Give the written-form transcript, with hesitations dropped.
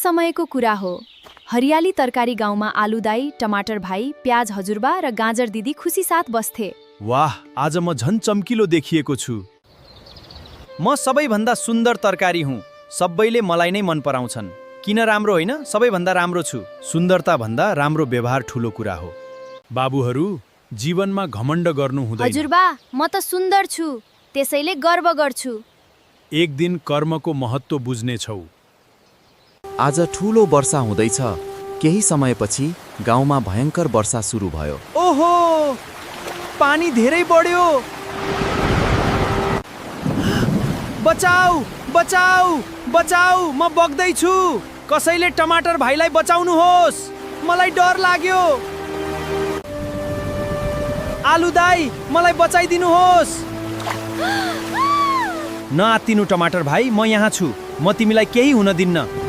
समयको कुरा हो। हरियाली तरकारी गाउँमा आलु दाई, टमाटर भाइ, प्याज हजुरबा र गाजर दिदी खुसी साथ बस्थे। वाह, आज म झन् चम्किलो देखिएको छु। म सबैभन्दा सुन्दर तरकारी हुँ। सबैले मलाई नै मन पराउँछन्। किन राम्रो होइन? सबैभन्दा राम्रो छु। सुन्दरता भन्दा राम्रो व्यवहार ठुलो कुरा हो। बाबुहरू, जीवनमा घमण्ड गर्नु हुँदैन। हजुरबा, म त सुन्दर छु, त्यसैले गर्व गर्छु। एक दिन कर्मको महत्त्व बुझ्नेछौ। आज ठूलो वर्षा हुँदैछ। केही समयपछि गाउँमा भयंकर वर्षा सुरु भयो। ओहो, पानी धेरै बढ्यो। बचाऊ, बचाऊ, बचाऊ, म बग्दैछु। कसैले टमाटर भाइलाई बचाउनुहोस्, मलाई डर लाग्यो। आलु दाई, मलाई बचाइदिनुहोस्। नआत्तिनु टमाटर भाइ, म यहाँ छु। म तिमीलाई केही हुन दिन्न।